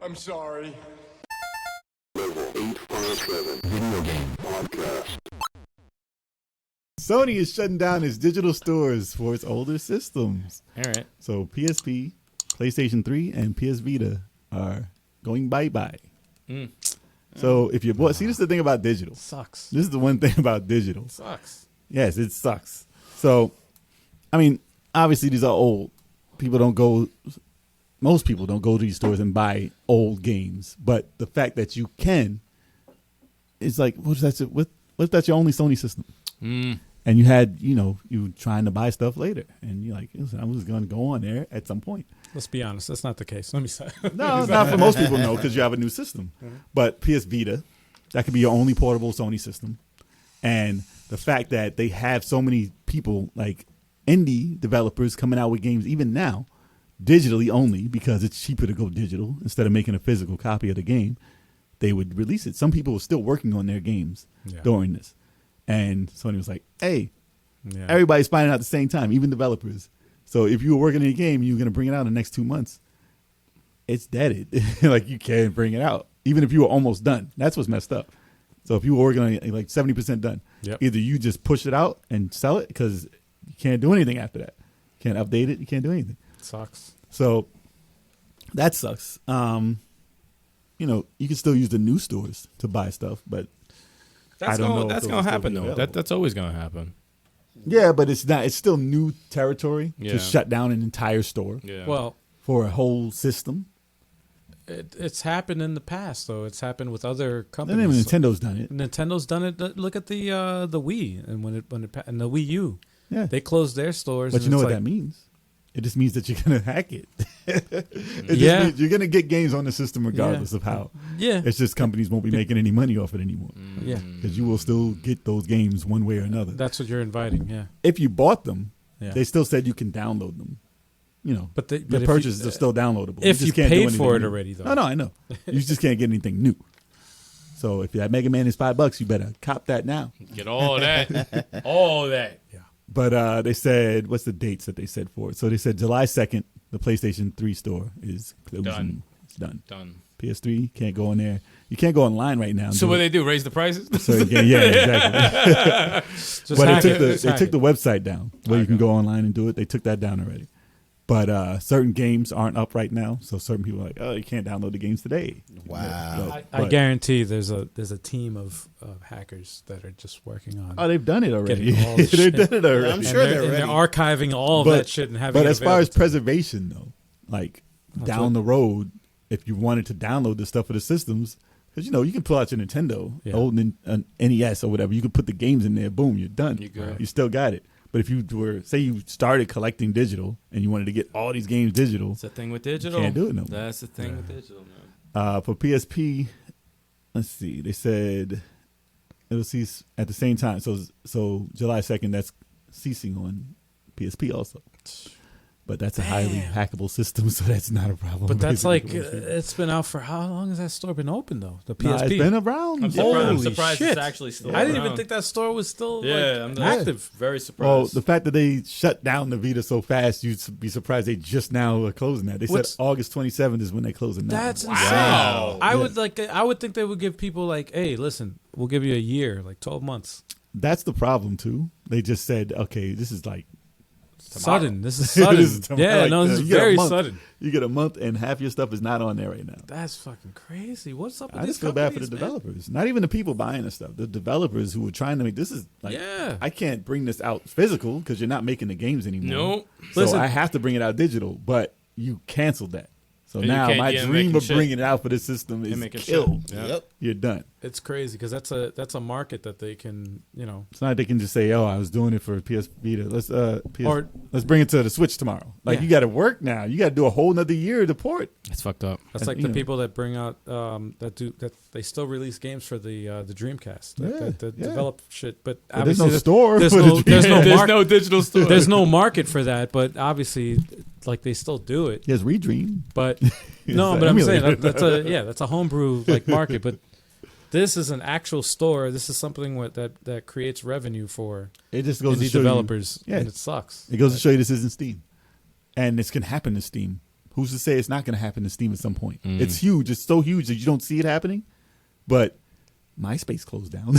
I'm sorry. Level 857 Video Game Podcast. Sony is shutting down its digital stores for its older systems. All right. So PSP, PlayStation 3, and PS Vita are going bye-bye. So if you bought, see, this is the thing about digital. Sucks. This is the one thing about digital. Sucks. Yes, it sucks. So, I mean, obviously these are old. Most people don't go to these stores and buy old games. But the fact that you can, it's like, what if that's your only Sony system? And you had, you trying to buy stuff later. And you're like, listen, I was going to go on there at some point. Let's be honest, that's not the case. Let me say. No, not for most people, no, because you have a new system. But PS Vita, that could be your only portable Sony system. And the fact that they have so many people, like indie developers, coming out with games, even now, digitally only, because it's cheaper to go digital instead of making a physical copy of the game, they would release it. Some people were still working on their games during this. And Sony was like, hey, everybody's finding out at the same time, even developers. So if you were working on a game, you were going to bring it out in the next 2 months, it's deaded. Like, you can't bring it out, even if you were almost done. That's what's messed up. So if you were working on it, like 70% done, either you just push it out and sell it because you can't do anything after that. You can't update it. You can't do anything. Sucks. So that sucks. You can still use the new stores to buy stuff, but That's going to happen, though. That's always going to happen. Yeah, but it's not. It's still new territory Yeah. to shut down an entire store Yeah. Well, for a whole system. it's happened in the past, though. It's happened with other And companies. then Nintendo's done it. Nintendo's done it. Look at the Wii and and the Wii U. Yeah, They closed their stores. but and you know it's what like, that means? It just means that you're gonna hack it. It just Yeah. means you're gonna get games on the system regardless of how. Yeah. It's just companies won't be making any money off it anymore Yeah. because you will still get those games one way or another. That's what you're inviting. Yeah. If you bought them, Yeah. they still said you can download them. But Your if purchases are still downloadable. if just you can't do paid for anything it new. already, though. No, I know. You just can't get anything new. So if that Mega Man is $5, you better cop that now. Get all of that. All of that. Yeah. But they said, what's the dates that they said for it? So they said July 2nd, the PlayStation 3 store is closing. Done. It's done. Done. PS3 can't go in there. You can't go online right now. and So do what it. they do? Raise the prices? So you can, yeah, exactly. Just But hack they it. Just hack took it. the website down where you can go online and do it. They took that down already. But certain games aren't up right now, so certain people are like, oh, you can't download the games today. Wow. I guarantee there's a team of hackers that are just working on. Oh, they've done it already. Getting all the They've shit. done it already. I'm sure they're and they're ready. archiving all of that shit and having. But it as far as available to them. preservation, though, like down the road, if you wanted to download the stuff for the systems, because you can pull out your Nintendo, old NES or whatever, you can put the games in there. Boom, you're done. You're good. You still got it. But if you were, say, you started collecting digital and you wanted to get all these games digital, That's the thing with digital. can't do it no more. That's the thing with digital, man. For PSP, let's see, they said it'll cease at the same time. So July 2nd, that's ceasing on PSP also. But that's a highly hackable system, so that's not a problem. But that's basically. like it's been out for how long has that store been open though? The PSP. Nah, it's been around. I'm Holy surprised shit. it's actually still I didn't even around. think that store was still I'm active. Very Well, surprised. the fact that they shut down the Vita so fast, you'd be surprised they just now are closing that. They What's- said August 27th is when they're closing that. That's one. insane. Wow. I would think they would give people like, hey, listen, we'll give you a year, like 12 months. That's the problem too. They just said, okay, this is like Sudden. This is sudden. This is tomorrow. Yeah, Like, no, this you is get a very month. sudden. You get a month and half your stuff is not on there right now. That's fucking crazy. What's up with I these just feel bad for the companies, man? developers. Not even the people buying the stuff. The developers who were trying to make this is like, Yeah. I can't bring this out physical because you're not making the games anymore. Nope. So Listen. I have to bring it out digital, but you canceled that. So And you now can't- my yeah, dream making of shit. bringing it out for this system is making killed. shit. Yeah. Yep. You're done. It's crazy because that's a market that they can, It's not like they can just say, "Oh, I was doing it for PS Vita. Or- let's bring it to the Switch tomorrow." Like Yeah. you got to work now. You got to do a whole nother year to port. It's fucked up. That's like you the know. people that bring out that they still release games for the Dreamcast that Yeah. develop shit, but But there's obviously no store. There's for no the there's no Dreamcast. market. no digital store. There's no market for that, but obviously, like they still do it. Yes, Redream. But It's no, an but I'm saying emulator. that's a homebrew like market. But this is an actual store. This is something that creates revenue for It just goes to indie show developers, You, yeah, and it sucks. it goes to show you this isn't Steam, and this can happen to Steam. Who's to say it's not going to happen to Steam at some point? It's huge. It's so huge that you don't see it happening. But MySpace closed down.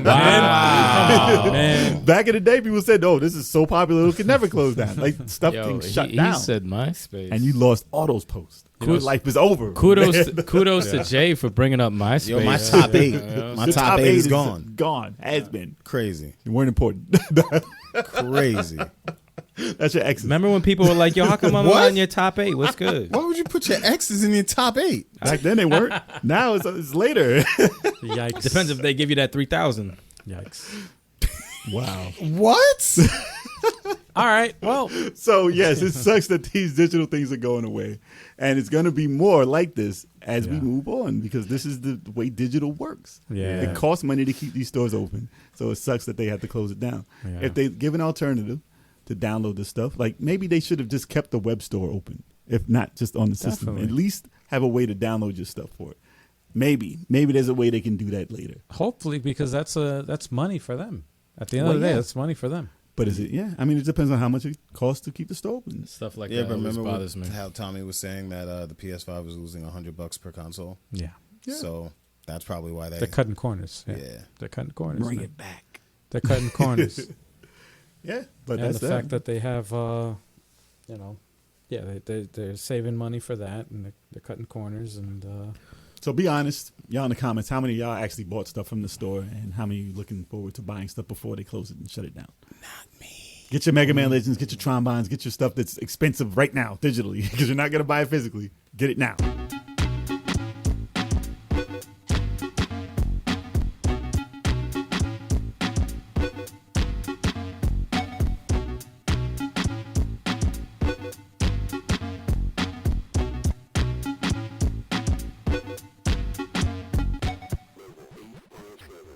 Man. Back in the day, people said, "Oh, this is so popular, it could never close down." Like stuff can shut down. He said MySpace, and you lost all those posts. Your life is over. Kudos to Jay for bringing up MySpace. Yo, my top 8. My top 8 is gone. Gone. Has been. Crazy. You weren't important. Crazy. That's your exes. Remember when people were like, "Yo, how come I'm not in your top 8? What's good?" Why would you put your exes in your top 8? Back then they weren't. Now it's later. Yikes. Depends if they give you that 3,000. Yikes. Wow. What? All right. Well, So yes, it sucks that these digital things are going away, and it's going to be more like this as we move on because this is the way digital works. Yeah. It costs money to keep these stores open, so it sucks that they have to close it down. Yeah. If they give an alternative to download this stuff, like maybe they should have just kept the web store open, if not just on the system. Definitely. At least have a way to download your stuff for it. Maybe there's a way they can do that later. hopefully, because that's money for them. At the end of the day, that's money for them. But is it? Yeah, I mean, it depends on how much it costs to keep the store open. Stuff like Yeah, that but always remember bothers me. how Tommy was saying that the PS5 was losing $100 per console? Yeah. So that's probably why They're cutting corners. Yeah. Yeah. They're cutting corners. Bring man. it back. They're cutting corners. Yeah, but And that's the that. fact that they have, they're saving money for that, and they're cutting corners, and So be honest, y'all in the comments, how many of y'all actually bought stuff from the store, and how many of you looking forward to buying stuff before they close it and shut it down? Not me. Get your Mega Man Legends, get your Trombons, get your stuff that's expensive right now digitally because you're not going to buy it physically. Get it now.